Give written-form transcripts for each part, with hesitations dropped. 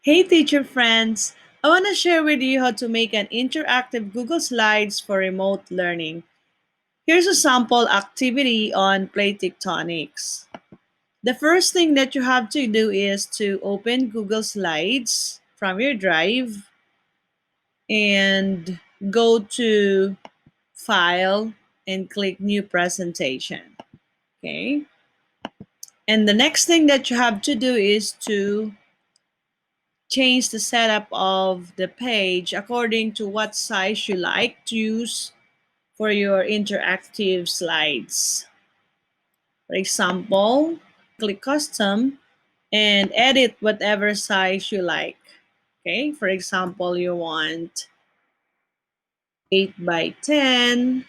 Hey teacher friends! I want to share with you how to make an interactive Google Slides for remote learning. Here's a sample activity on plate tectonics. The first thing that you have to do is to open Google Slides from your drive and go to File and click New Presentation. Okay? And the next thing that you have to do is to change the setup of the page according to what size you like to use for your interactive slides. For example, click custom and edit whatever size you like. Okay, for example, you want 8 by 10,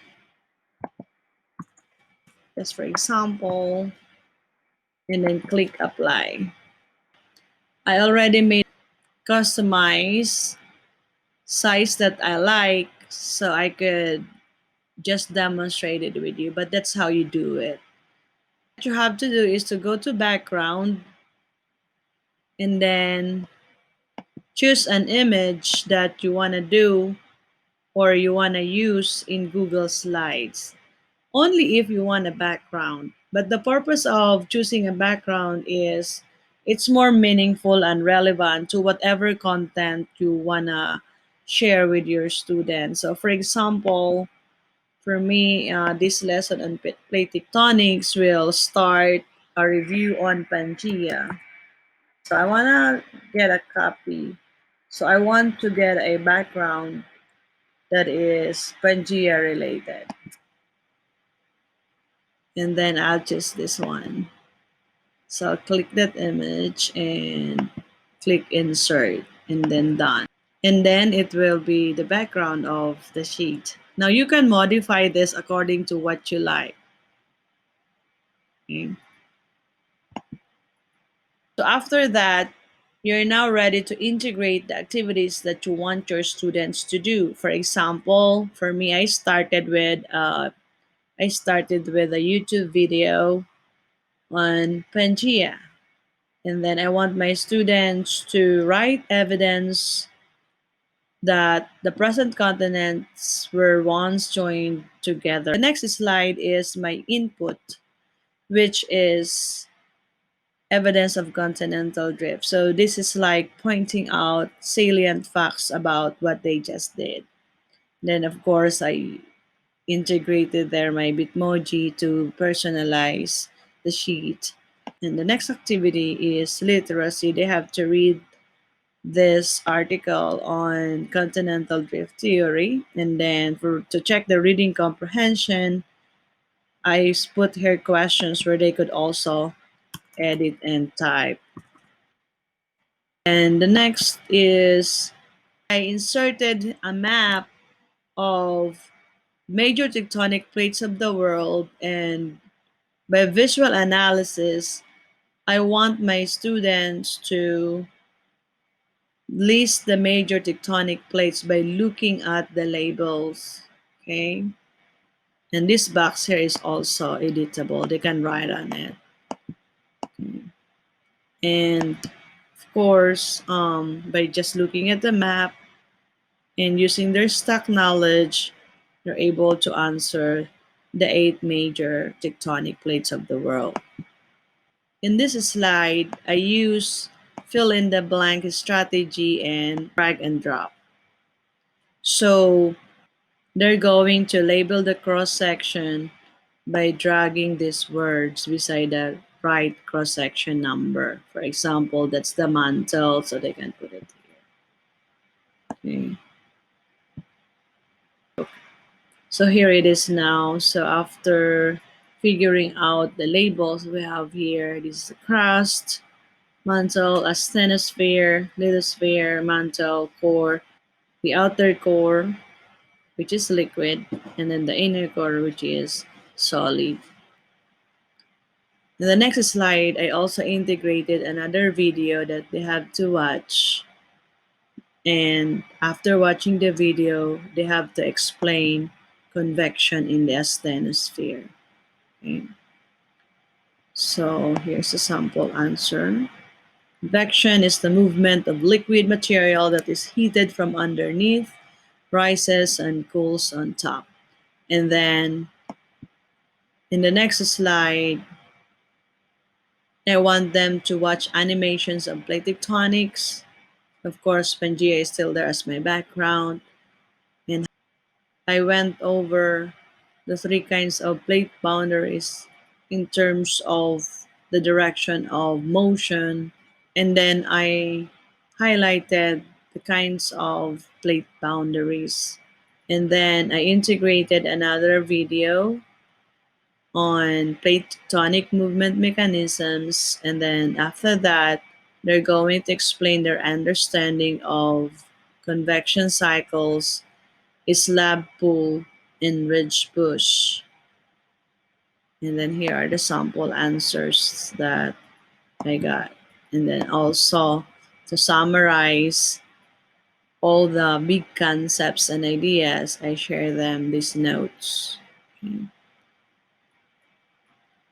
just for example, and then click apply. I already made customize size that I like so I could just demonstrate it with you, but that's how you do it. What you have to do is to go to background and then choose an image that you want to do or you want to use in Google Slides. Only if you want a background. But the purpose of choosing a background is it's more meaningful and relevant to whatever content you want to share with your students. So for example, for me, this lesson on plate tectonics will start a review on Pangea. So I want to get a copy. So I want to get a background that is Pangea related. And then I'll choose this one. So I'll click that image and click insert and then done. And then it will be the background of the sheet. Now you can modify this according to what you like. Okay. So after that, you're now ready to integrate the activities that you want your students to do. For example, for me, I started with a YouTube video on Pangea, and then I want my students to write evidence that the present continents were once joined together. The next slide is my input, which is evidence of continental drift. So this is like pointing out salient facts about what they just did. Then of course I integrated there my Bitmoji to personalize the sheet. And the next activity is literacy. They have to read this article on continental drift theory. And then to check the reading comprehension, I put here questions where they could also edit and type. And the next is I inserted a map of major tectonic plates of the world, and by visual analysis, I want my students to list the major tectonic plates by looking at the labels. Okay. And this box here is also editable. They can write on it. Okay. And of course, by just looking at the map, and using their stock knowledge, they're able to answer the 8 major tectonic plates of the world. In this slide, I use fill in the blank strategy and drag and drop. So they're going to label the cross section by dragging these words beside the right cross section number. For example, that's the mantle, so they can put it here. Okay. So here it is now. So after figuring out the labels we have here, this is the crust, mantle, asthenosphere, lithosphere, mantle, core, the outer core, which is liquid, and then the inner core, which is solid. In the next slide, I also integrated another video that they have to watch. And after watching the video, they have to explain convection in the asthenosphere. Okay. So here's a sample answer. Convection is the movement of liquid material that is heated from underneath, rises and cools on top. And then in the next slide, I want them to watch animations of plate tectonics. Of course, Pangea is still there as my background. And I went over the three kinds of plate boundaries in terms of the direction of motion. And then I highlighted the kinds of plate boundaries. And then I integrated another video on plate tectonic movement mechanisms. And then after that, they're going to explain their understanding of convection cycles, slab pull, and ridge push. And then here are the sample answers that I got. And then also to summarize all the big concepts and ideas, I share them these notes. Okay.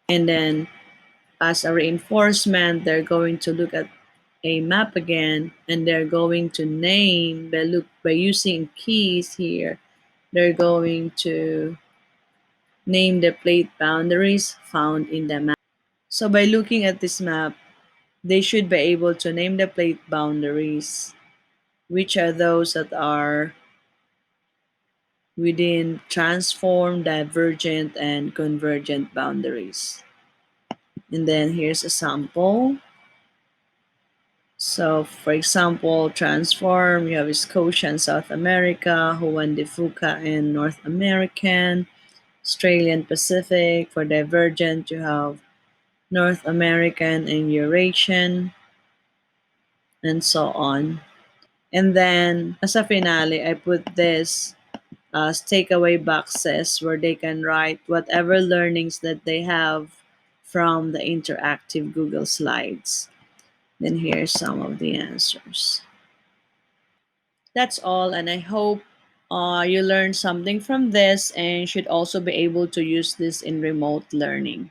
And then as a reinforcement, they're going to look at a map again and they're going to name by using keys here. They're going to name the plate boundaries found in the map. So by looking at this map, they should be able to name the plate boundaries, which are those that are within transform, divergent, and convergent boundaries. And then here's a sample. So, for example, transform, you have Scotia in South America, Juan de Fuca in North American, Australian Pacific. For divergent, you have North American and Eurasian, and so on. And then, as a finale, I put this as takeaway boxes where they can write whatever learnings that they have from the interactive Google Slides. Then here's some of the answers. That's all, and I hope you learned something from this and should also be able to use this in remote learning.